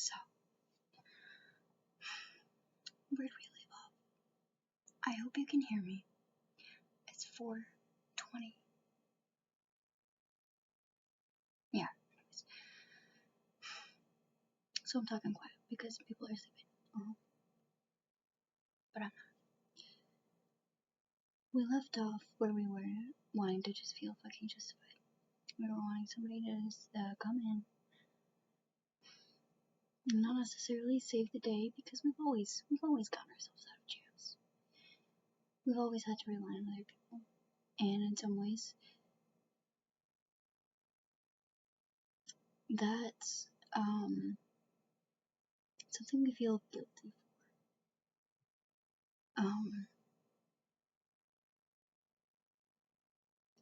So, where do we leave off? I hope you can hear me. It's 4:20. Yeah. So I'm talking quiet because people are sleeping. But I'm not. We left off where we were wanting to just feel fucking justified. We were wanting somebody to just come in and not necessarily save the day, because we've always gotten ourselves out of jams. We've always had to rely on other people, and in some ways, that's something we feel guilty for.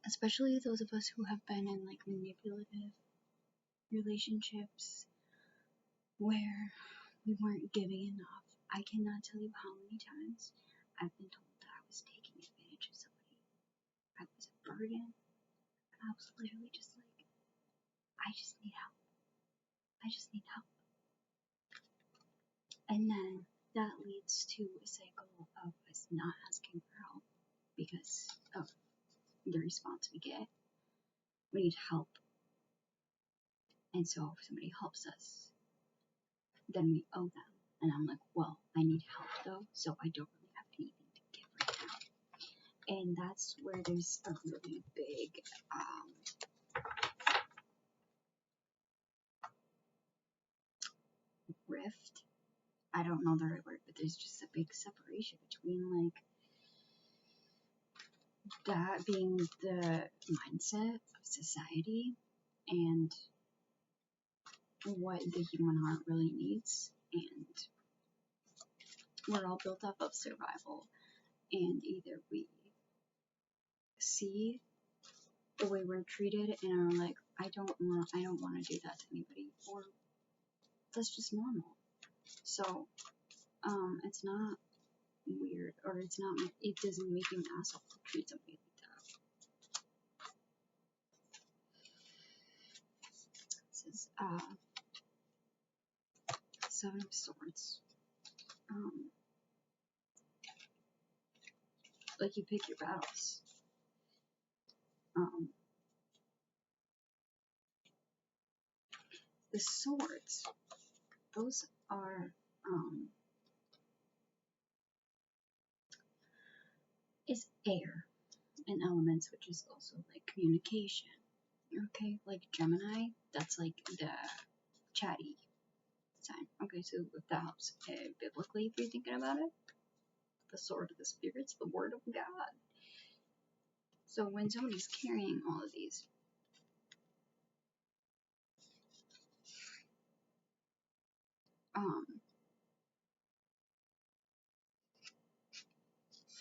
Especially those of us who have been in like manipulative relationships where we weren't giving enough. I cannot tell you how many times I've been told that I was taking advantage of somebody. I was a burden, and I was literally just like, I just need help. I just need help. And then that leads to a cycle of us not asking for help because of the response we get. We need help. And so if somebody helps us, then we owe them. And I'm like, well, I need help though, so I don't really have anything to give right now. And that's where there's a really big rift. I don't know the right word, but there's just a big separation between like that being the mindset of society and what the human heart really needs. And we're all built up of survival, and either we see the way we're treated and are like, I don't want to do that to anybody, or that's just normal. So it's not weird, or it doesn't make you an asshole to treat somebody like that. This is Seven of Swords. Like, you pick your battles. The swords, those are is air and elements, which is also like communication. Okay, like Gemini, that's like the chatty sign. Okay, so if that helps biblically, if you're thinking about it, the sword of the spirits, the word of God. So when somebody's carrying all of these,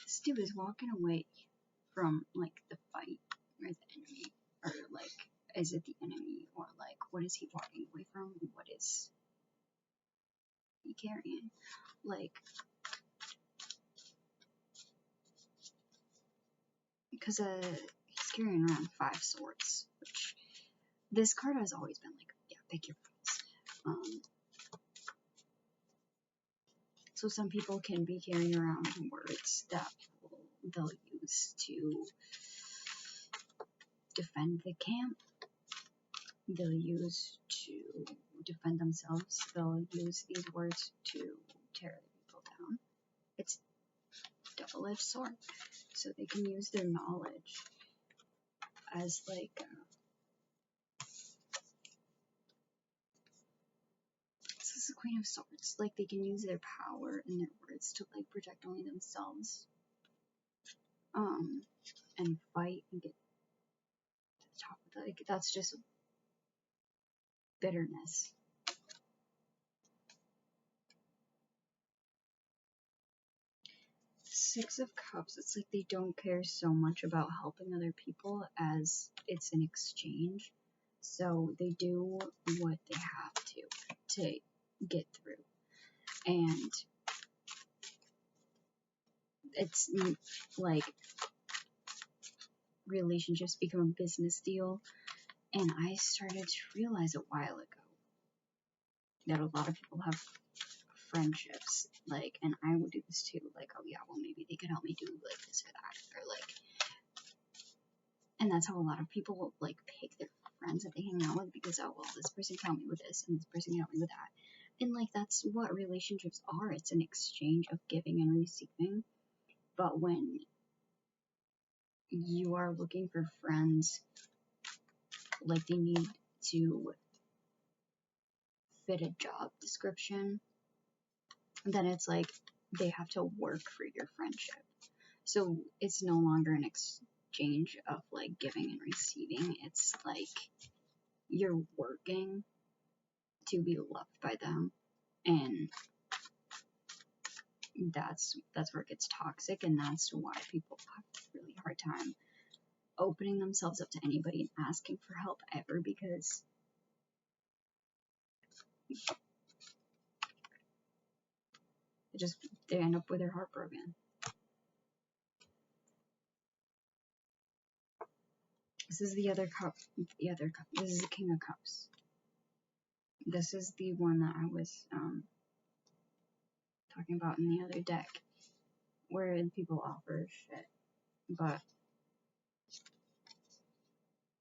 this dude is walking away from like the fight or the enemy, or like, is it the enemy, or like, what is he walking away from? What is he carrying? Like, because he's carrying around 5 swords, which this card has always been like, yeah, pick your fights. So some people can be carrying around words that they'll use to defend the camp. They'll use to defend themselves. They'll use these words to tear people down. It's a double-edged sword. So they can use their knowledge as like this is the Queen of Swords. Like, they can use their power and their words to like protect only themselves. And fight and get to the top of it. Like, that's just bitterness. Six of Cups, it's like they don't care so much about helping other people as it's an exchange. So they do what they have to get through. And it's like relationships become a business deal. And I started to realize a while ago that a lot of people have friendships, like, and I would do this too, like, oh yeah, well maybe they could help me do like this or that, or like, and that's how a lot of people like pick their friends that they hang out with, because oh well, this person can help me with this and this person can help me with that, and like that's what relationships are. It's an exchange of giving and receiving. But when you are looking for friends, like they need to fit a job description, then it's like they have to work for your friendship. So it's no longer an exchange of like giving and receiving. It's like you're working to be loved by them, and that's where it gets toxic, and that's why people have a really hard time opening themselves up to anybody and asking for help ever, because it just they end up with their heart broken. This is the other cup. This is the King of Cups. This is the one that I was talking about in the other deck, where people offer shit, but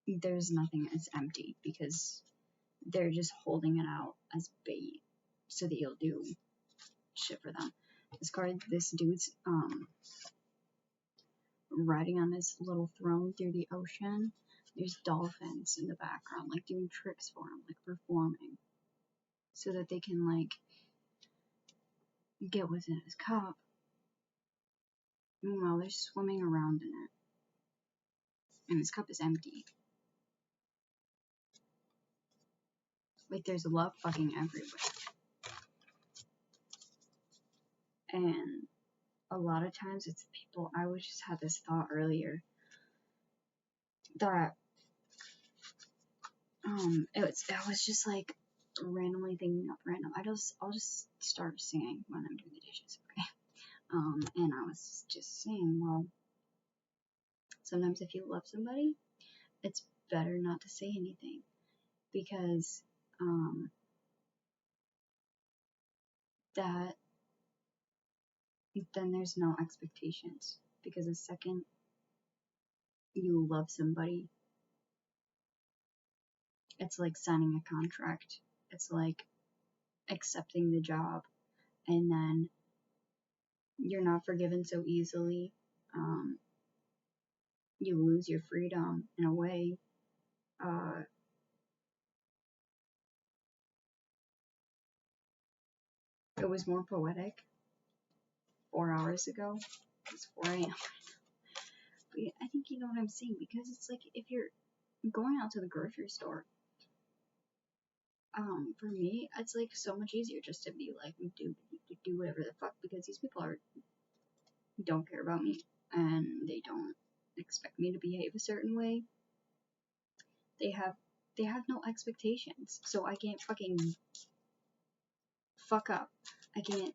there's nothing. It's empty because they're just holding it out as bait so that you'll do shit for them. This card, this dude's riding on this little throne through the ocean. There's dolphins in the background, like doing tricks for him, like performing, so that they can like get what's in his cup. Meanwhile, they're swimming around in it, and his cup is empty. Like there's love fucking everywhere, and a lot of times it's people. I was just had this thought earlier that I was just like randomly thinking up random. I'll just start singing when I'm doing the dishes, okay? And I was just saying, well, sometimes if you love somebody, it's better not to say anything, because that then there's no expectations, because the second you love somebody, it's like signing a contract. It's like accepting the job, and then you're not forgiven so easily. You lose your freedom in a way. It was more poetic 4 hours ago. It's 4 a.m. But I think you know what I'm saying, because it's like if you're going out to the grocery store, for me, it's like so much easier just to be like, do whatever the fuck, because these people don't care about me, and they don't expect me to behave a certain way. They have no expectations, so I can't fucking fuck up. I can't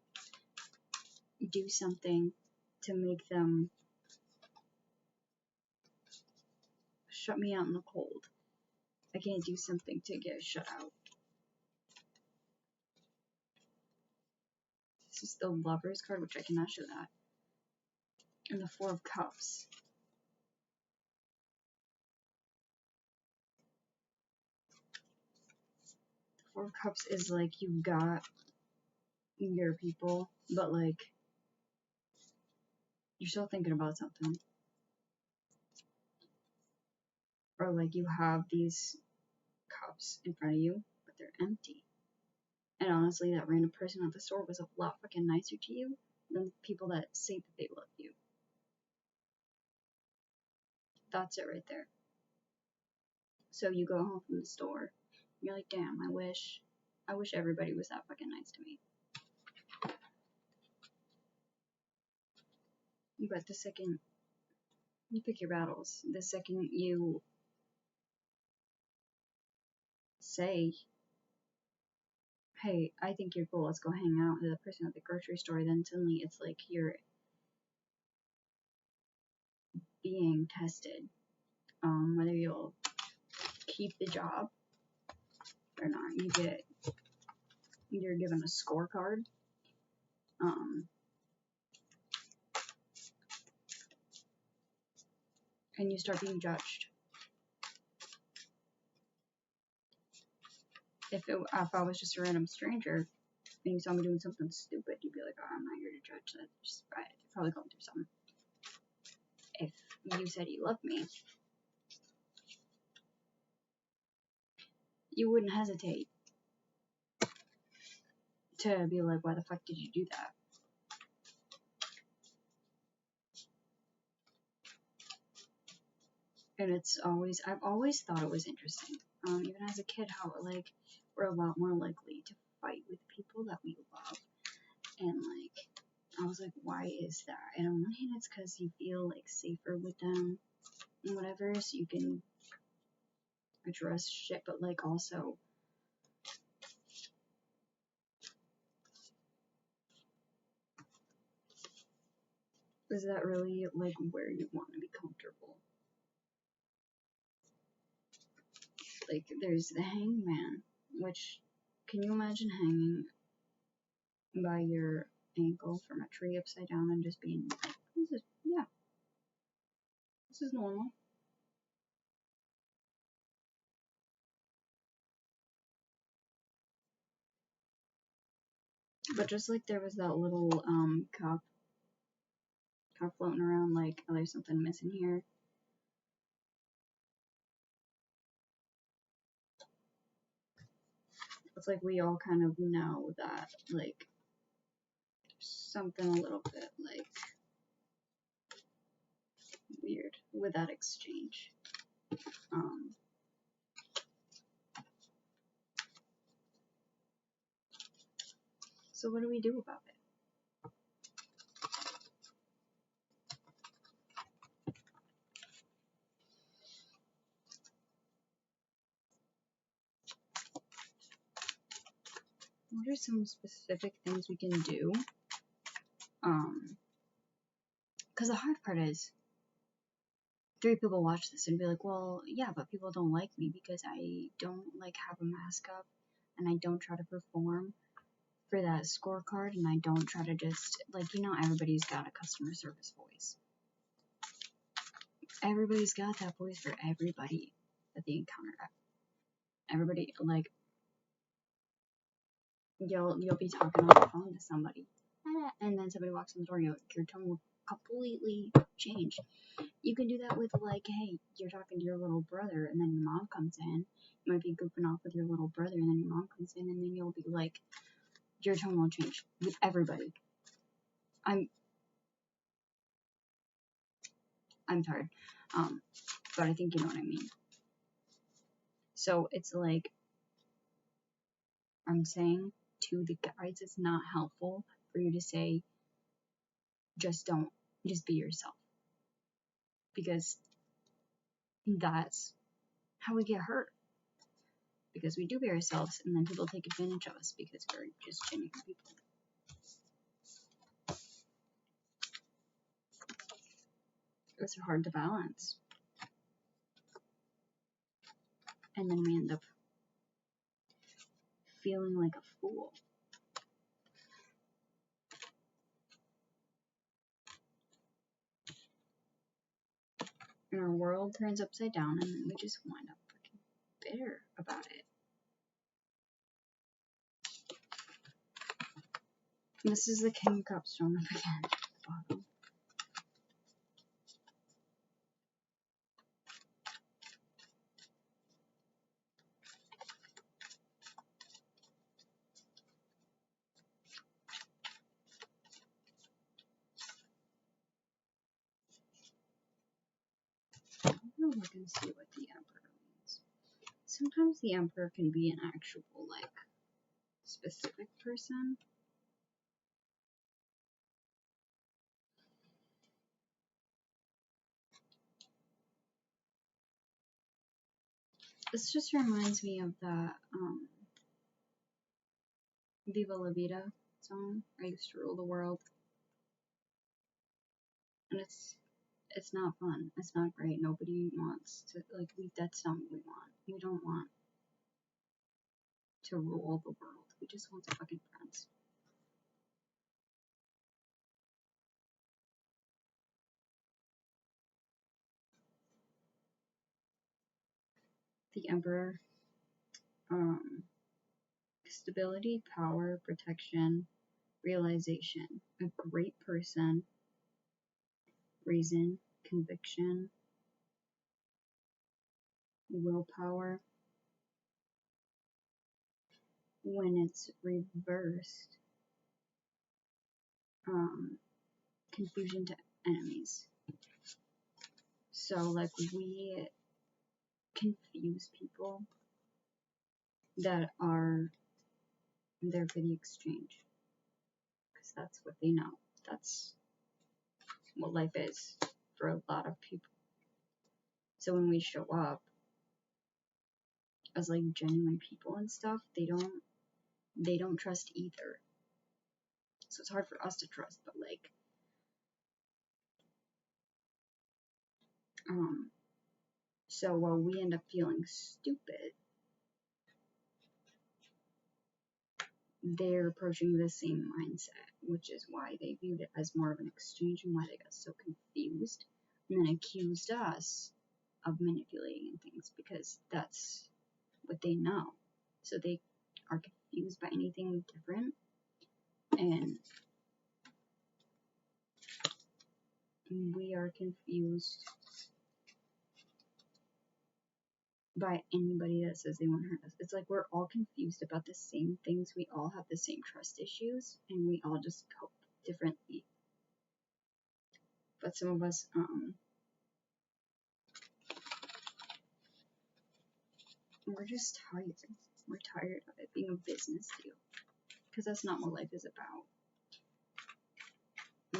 do something to make them shut me out in the cold. I can't do something to get shut out. This is the Lovers card, which I cannot show that. And the Four of Cups. The Four of Cups is like you got your people, but like you're still thinking about something. Or like you have these cups in front of you, but they're empty. And honestly, that random person at the store was a lot fucking nicer to you than people that say that they love you. That's it right there. So you go home from the store, you're like, damn, I wish everybody was that fucking nice to me. But the second you pick your battles, the second you say, hey, I think you're cool, let's go hang out with the person at the grocery store, then suddenly it's like you're being tested, whether you'll keep the job or not. You get you're given a scorecard. And you start being judged. If I was just a random stranger and you saw me doing something stupid, you'd be like, oh, I'm not here to judge that. Just right, you're probably going through something. If you said you loved me, you wouldn't hesitate to be like, why the fuck did you do that? And I've always thought it was interesting, even as a kid, how like we're a lot more likely to fight with people that we love. And like, I was like, why is that? And on one hand, it's because you feel like safer with them and whatever, so you can address shit, but like also, is that really like where you want to be comfortable? Like, there's the hangman, which, can you imagine hanging by your ankle from a tree upside down and just being like, this is normal. But just like there was that little cup floating around, like, oh, there's something missing here. It's like we all kind of know that, like, something a little bit like weird with that exchange. So what do we do about it? What are some specific things we can do? Because the hard part is, 3 people watch this and be like, well, yeah, but people don't like me because I don't like have a mask up and I don't try to perform for that scorecard and I don't try to just, like, everybody's got a customer service voice. Everybody's got that voice for everybody that they encounter. Everybody, like, you'll be talking on the phone to somebody and then somebody walks in the door and your tone will completely change. You can do that with, like, hey, you're talking to your little brother and then your mom comes in. You might be goofing off with your little brother and then your mom comes in and then you'll be like, your tone will change with everybody. I'm tired, but I think you know what I mean. So it's like, I'm saying to the guys, it's not helpful for you to say, just be yourself. Because that's how we get hurt. Because we do be ourselves and then people take advantage of us because we're just genuine people. It's hard to balance. And then we end up feeling like a fool. And our world turns upside down and then we just wind up freaking bitter about it. This is the King of Cups showing up again. Bottom. I'm gonna look and see what the Emperor means. Sometimes the Emperor can be an actual, like, specific person. This just reminds me of that Viva La Vida song, I used to rule the world. And it's not fun. It's not great. Nobody wants to, like, that's not what we want. We don't want to rule the world. We just want some fucking friends. The Emperor. Stability, power, protection, realization. A great person. Reason, conviction, willpower. When it's reversed, confusion to enemies. So, like, we confuse people that are there for the exchange. Because that's what they know. That's what life is for a lot of people. So when we show up as, like, genuine people and stuff, they don't trust either. So it's hard for us to trust, but, like, so while we end up feeling stupid, they're approaching the same mindset, which is why they viewed it as more of an exchange and why they got so confused and then accused us of manipulating things, because that's what they know. So they are confused by anything different, and we are confused by anybody that says they want to hurt us. It's like we're all confused about the same things. We all have the same trust issues, and we all just cope differently. But some of us, we're just tired. We're tired of it being a business deal, because that's not what life is about.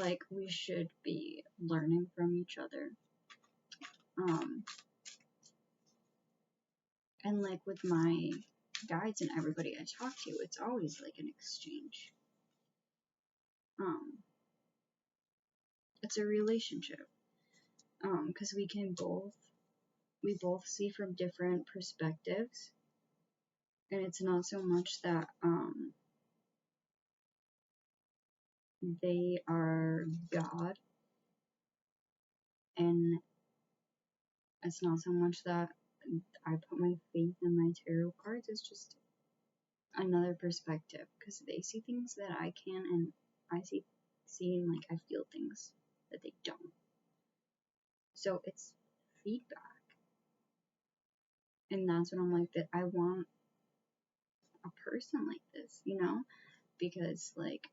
Like, we should be learning from each other. And like with my guides and everybody I talk to, it's always like an exchange. It's a relationship. Because we both see from different perspectives, and it's not so much that they are God, and it's not so much that I put my faith in my tarot cards. It's just another perspective, because they see things that I can, and I see and like I feel things that they don't. So it's feedback. And that's when I'm like, that I want a person like this, you know? Because, like,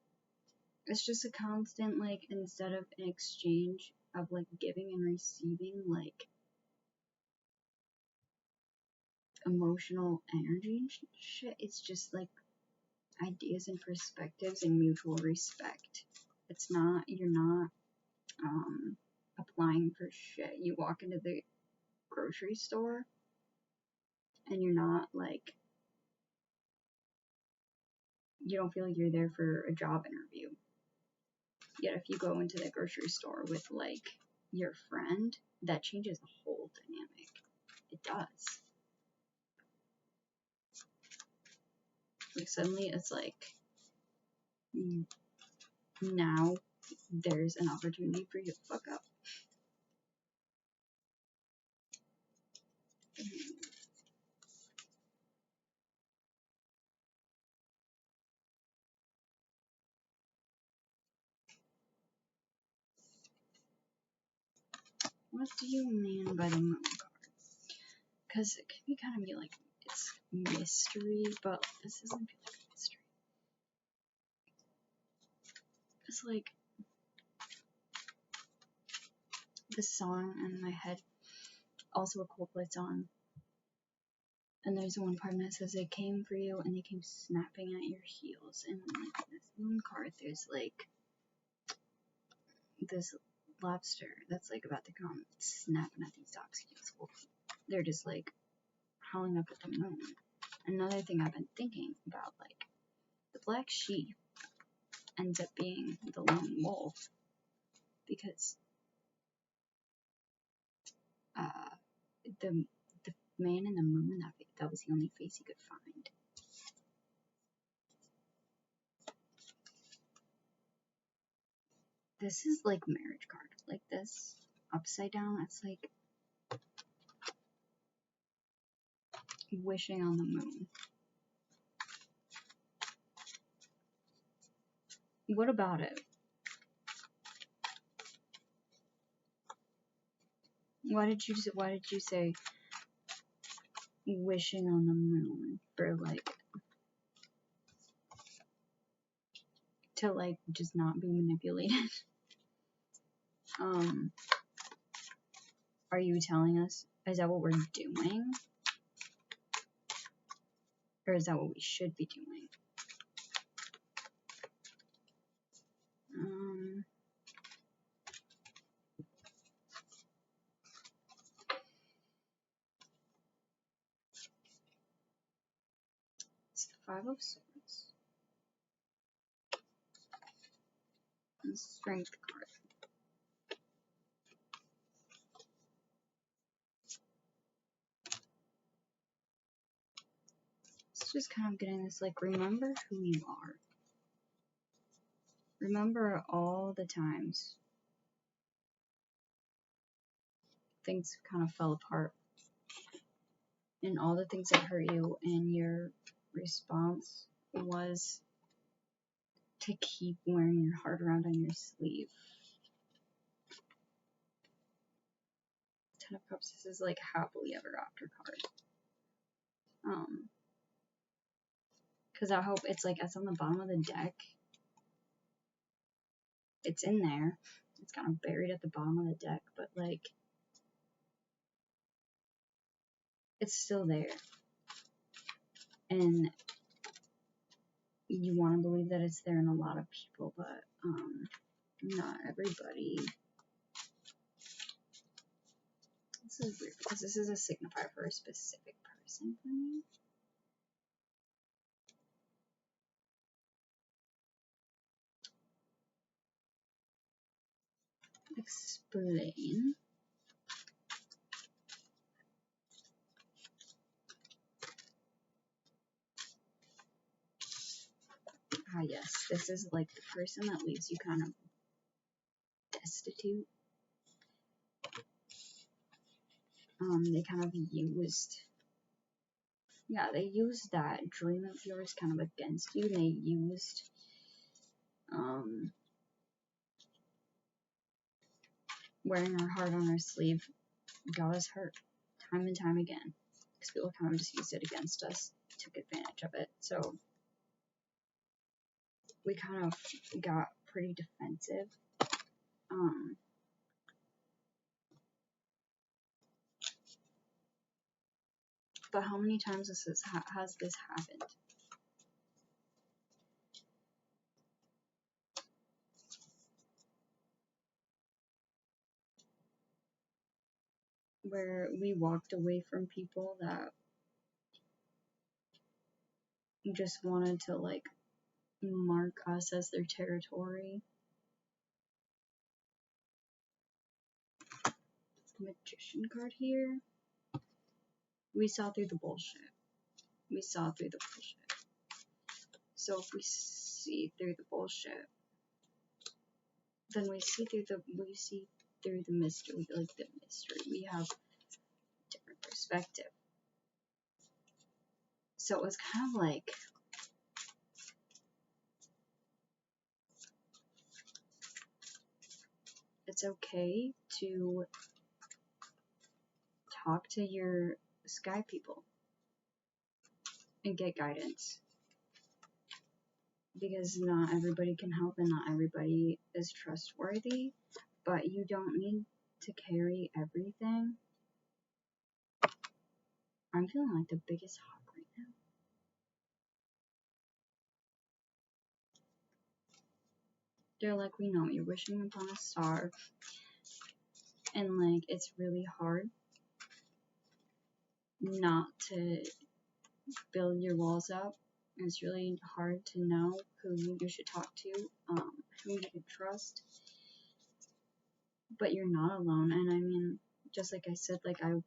it's just a constant, like, instead of an exchange of, like, giving and receiving, like, emotional energy and shit, it's just, like, ideas and perspectives and mutual respect. It's not, you're not, applying for shit. You walk into the grocery store, and you're not, like, you don't feel like you're there for a job interview. Yet if you go into the grocery store with, like, your friend, that changes the whole dynamic. It does. Like, suddenly it's like, now there's an opportunity for you to fuck up. What do you mean by the moon card? Because it can kind of be like, it's mystery, but this doesn't feel like a mystery. It's like, the song in my head, also a Coldplay song, and there's one part that says they came for you and they came snapping at your heels. And like this moon card, there's like this lobster that's like about to come snapping at these dogs' heels. Well, they're just like howling up at the moon. Another thing I've been thinking about, like, the black sheep ends up being the lone wolf, because the man in the moon, that was the only face he could find. This is like marriage card. Like this, upside down, it's like wishing on the moon. What about it? Why did you say wishing on the moon for like to like just not be manipulated? Are you telling us, is that what we're doing? Or is that what we should be doing? It's the Five of Swords. And Strength card. It's just kind of getting this like, remember who you are. Remember all the times things kind of fell apart. And all the things that hurt you, and your response was to keep wearing your heart around on your sleeve. Ten of Cups, this is like happily ever after card. Because I hope it's like, it's on the bottom of the deck. It's in there. It's kind of buried at the bottom of the deck, but like, it's still there. And you want to believe that it's there in a lot of people, but not everybody. This is weird because this is a signifier for a specific person for me. Explain. Ah, yes, this is like the person that leaves you kind of destitute. They kind of used, yeah, they used that dream of yours kind of against you. They used, wearing our heart on our sleeve got us hurt time and time again. Because people kind of just used it against us, took advantage of it. So we kind of got pretty defensive. But how many times has this happened? Where we walked away from people that just wanted to like mark us as their territory. Magician card here. We saw through the bullshit. We saw through the bullshit. So if we see through the bullshit, then we see through the mystery, like the mystery. We have a different perspective. So it was kind of like, it's okay to talk to your sky people and get guidance, because not everybody can help and not everybody is trustworthy, but you don't need to carry everything. I'm feeling like the biggest hawk right now. They're like, we know you're wishing upon a star, and like, it's really hard not to build your walls up. It's really hard to know who you should talk to, who you can trust, but you're not alone. And I mean, just like I said, like and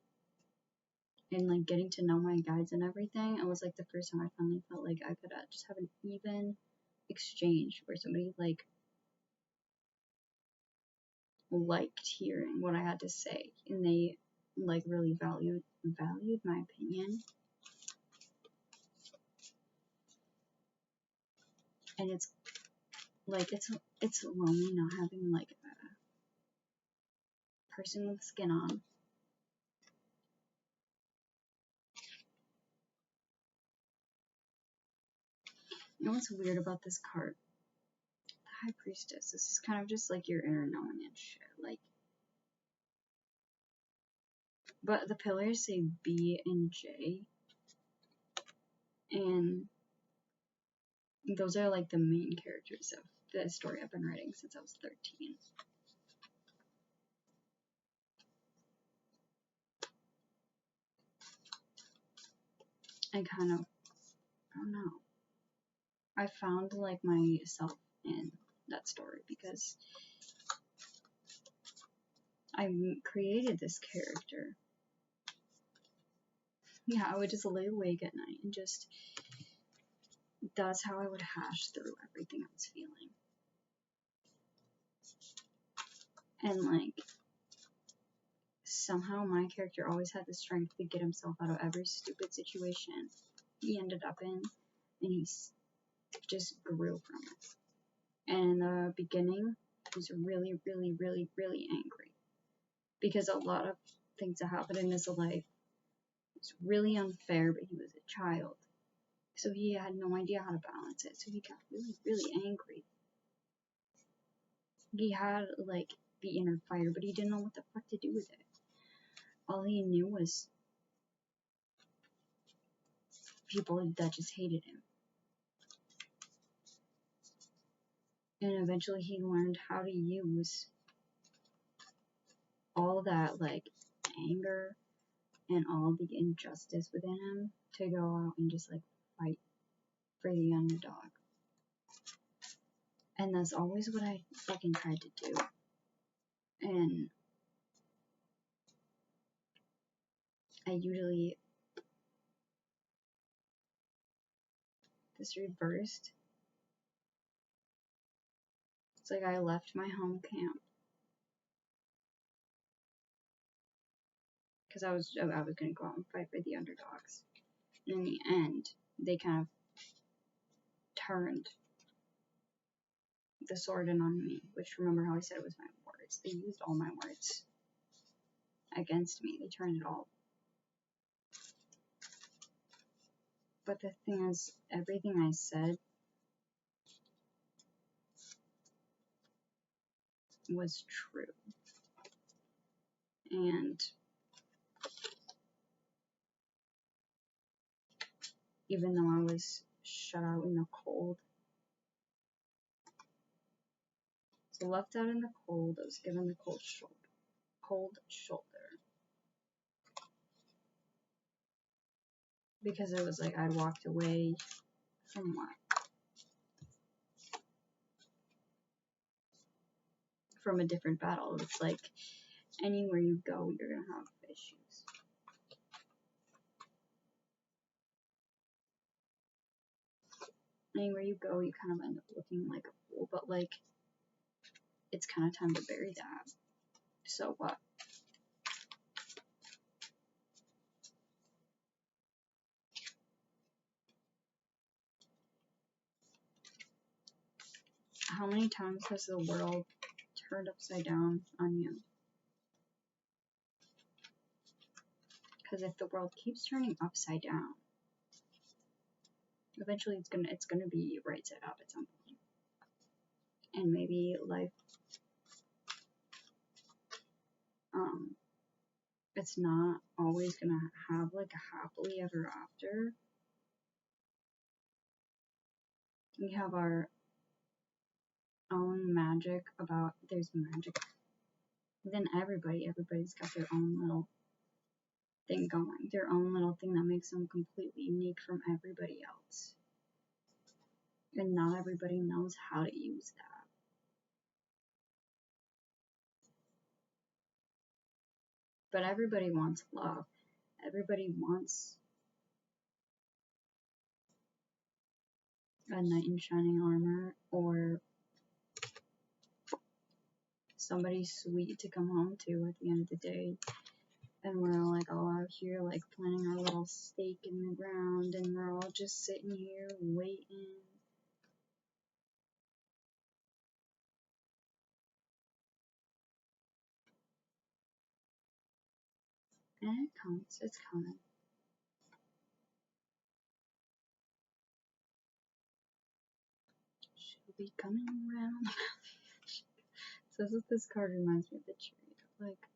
like getting to know my guides and everything, it was like the first time I finally felt like I could just have an even exchange where somebody like liked hearing what I had to say, and they like really valued my opinion. And it's like it's lonely not having like a person with skin on. You know what's weird about this card? The High Priestess. This is kind of just like your inner knowing and shit. Like, but the pillars say B and J, and those are like the main characters of the story I've been writing since I was 13. I kind of, I don't know. I found like myself in that story because I created this character. Yeah, I would just lay awake at night and just, that's how I would hash through everything I was feeling. And like, somehow my character always had the strength to get himself out of every stupid situation he ended up in, and he just grew from it. And in the beginning, he was really, really, really, really angry because a lot of things that happened in his life was really unfair, but he was a child, so he had no idea how to balance it, so he got really, really angry. He had like the inner fire, but he didn't know what the fuck to do with it. All he knew was people that just hated him. And eventually he learned how to use all that like anger and all the injustice within him to go out and just like fight for the underdog. And that's always what I fucking tried to do. And I usually, this reversed. It's like I left my home camp because I was gonna go out and fight for the underdogs. And in the end, they kind of turned the sword in on me, which, remember how I said it was my words? They used all my words against me. They turned it all. But the thing is, everything I said was true. And even though I was shut out in the cold, so left out in the cold, I was given the cold shoulder. Because it was like I'd walked away from what? From a different battle. It's like anywhere you go, you're gonna have issues. Anywhere you go, you kind of end up looking like a fool, but like, it's kind of time to bury that. So what? How many times has the world turned upside down on you? Because if the world keeps turning upside down, eventually it's gonna be right side up at some point. And maybe life, it's not always gonna have like a happily ever after. We have our own magic about, there's magic. Then everybody's got their own little thing going, their own little thing that makes them completely unique from everybody else. And not everybody knows how to use that. But everybody wants love. Everybody wants a knight in shining armor or somebody sweet to come home to at the end of the day. And we're all like all out here like planting our little stake in the ground, and we're all just sitting here waiting. And it comes, it's coming. She'll be coming around. So that's what this card reminds me of the chariot. Like,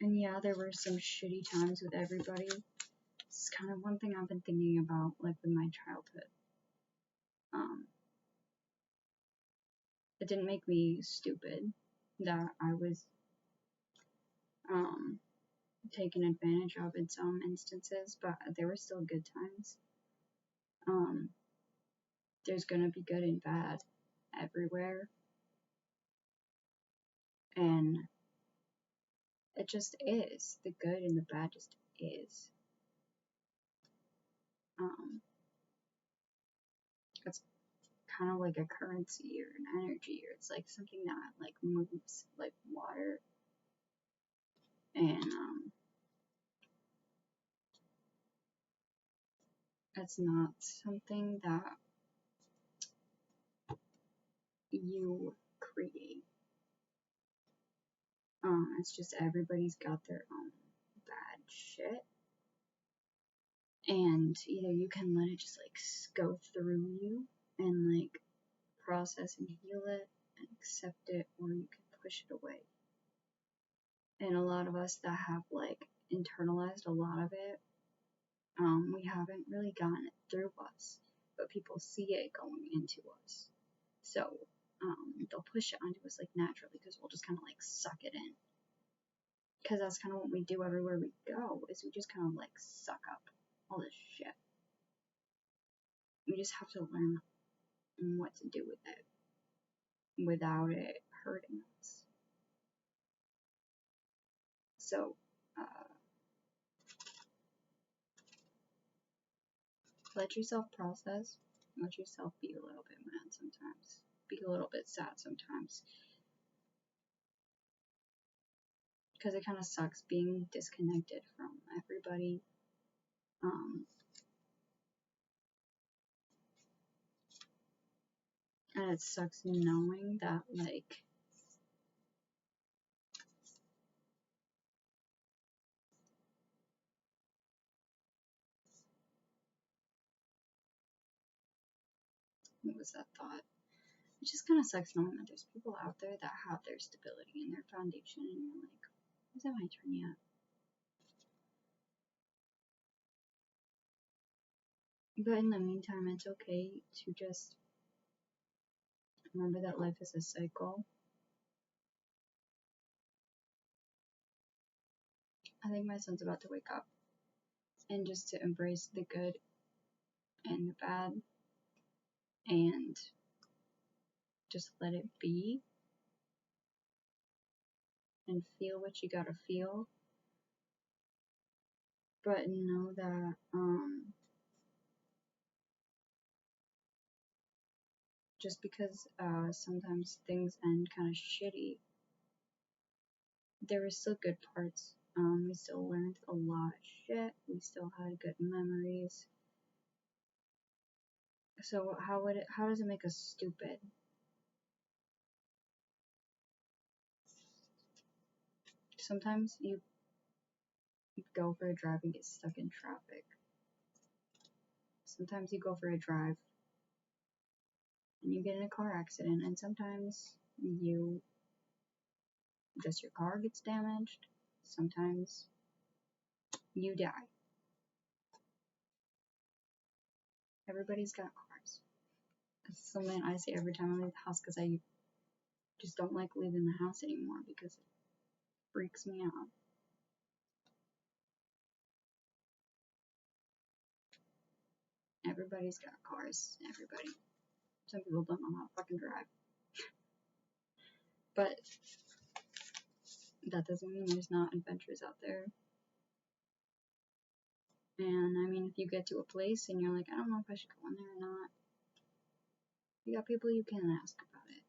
and yeah, there were some shitty times with everybody. It's kind of one thing I've been thinking about, like, with my childhood. It didn't make me stupid that I was, taken advantage of in some instances, but there were still good times. There's gonna be good and bad everywhere, and it just is. The good and the bad just is. It's kind of like a currency or an energy, or it's like something that like moves like water, and it's not something that you create. It's just everybody's got their own bad shit, and either you can let it just like go through you and like process and heal it and accept it, or you can push it away. And a lot of us that have like internalized a lot of it, we haven't really gotten it through us, but people see it going into us, so they'll push it onto us like naturally, because we'll just kind of like suck it in, because that's kind of what we do everywhere we go, is we just kind of like suck up all this shit. We just have to learn what to do with it without it hurting us. So let yourself process, let yourself be a little bit mad sometimes, be a little bit sad sometimes, because it kind of sucks being disconnected from everybody. And it sucks knowing that, like, what was that thought? It just kind of sucks knowing that there's people out there that have their stability and their foundation, and you're like, is it my turn yet? But in the meantime, it's okay to just remember that life is a cycle. I think my son's about to wake up, and just to embrace the good and the bad, and just let it be, and feel what you gotta feel, but know that just because sometimes things end kind of shitty, there were still good parts. We still learned a lot of shit. We still had good memories. So how does it make us stupid? Sometimes you go for a drive and get stuck in traffic. Sometimes you go for a drive and you get in a car accident, and sometimes your car gets damaged. Sometimes you die. Everybody's got cars. It's something I say every time I leave the house, because I just don't like leaving the house anymore because it freaks me out. Everybody's got cars. Everybody. Some people don't know how to fucking drive. But that doesn't mean there's not adventures out there. And I mean, if you get to a place and you're like, I don't know if I should go in there or not, You got people you can ask about it.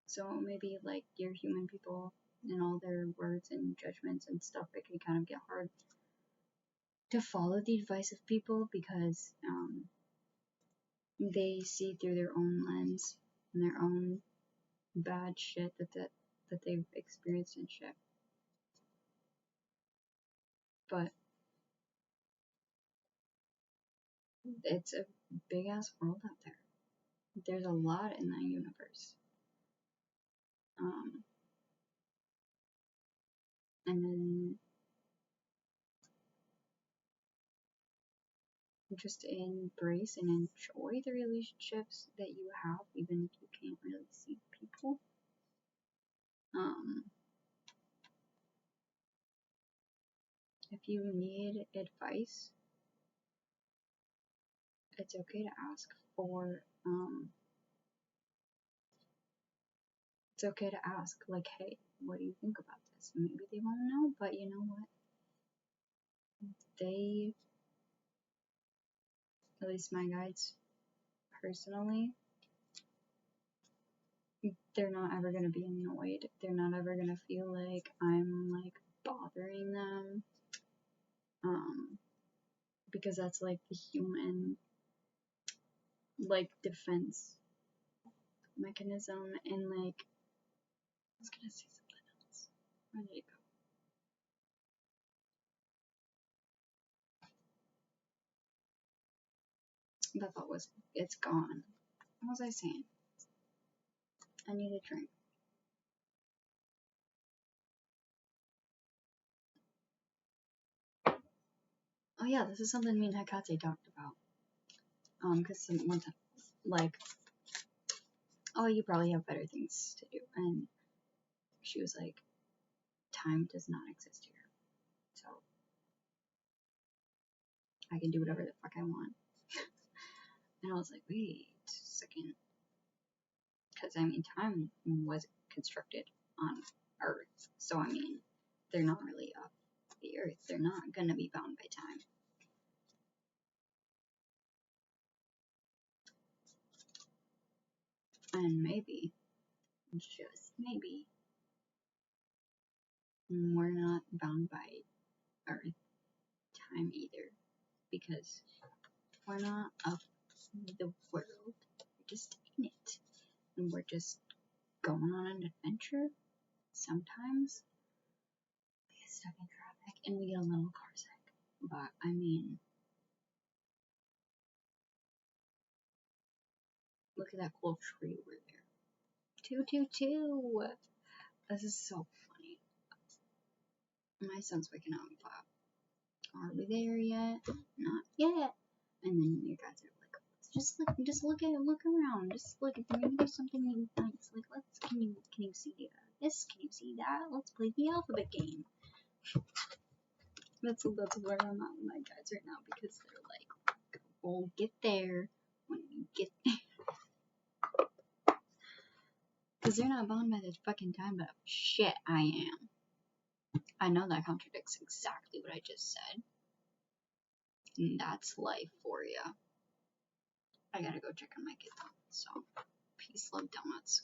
So maybe like your human people and all their words and judgments and stuff, it can kind of get hard to follow the advice of people because they see through their own lens and their own bad shit that they've experienced and shit. But it's a big ass world out there. There's a lot in that universe. And then just embrace and enjoy the relationships that you have, even if you can't really see people. If you need advice, it's okay to ask for, it's okay to ask, like, hey, what do you think about this? Maybe they won't know, but you know what? They, at least my guides, personally, they're not ever going to be annoyed. They're not ever going to feel like I'm, like, bothering them. Because that's, like, the human, like, defense mechanism, and, like, I was gonna say something else. Where did it go? That thought was, it's gone. What was I saying? I need a drink. Oh yeah, this is something me and Hekate talked about. Cause one time, like, oh, you probably have better things to do, and she was like, time does not exist here, so I can do whatever the fuck I want. And I was like, wait a second, because I mean, time was constructed on Earth, so I mean, they're not really up the Earth. They're not gonna be bound by time. And maybe, just maybe, we're not bound by Earth time either, because we're not of the world, we're just in it, and we're just going on an adventure. Sometimes we get stuck in traffic and we get a little car sick, but I mean, look at that cool tree over there. 222! This is so funny. My son's waking up, but are we there yet? Not yet. And then you guys are like, look around, just look at maybe there's something nice. Like, can you see this? Can you see that? Let's play the alphabet game. That's where I'm at with my guys right now, because they're like, we'll get there when we get there. Because they're not bound by this fucking time, but shit, I am. I know that contradicts exactly what I just said. And that's life for ya. I gotta go check on my kid though. So, peace, love, donuts.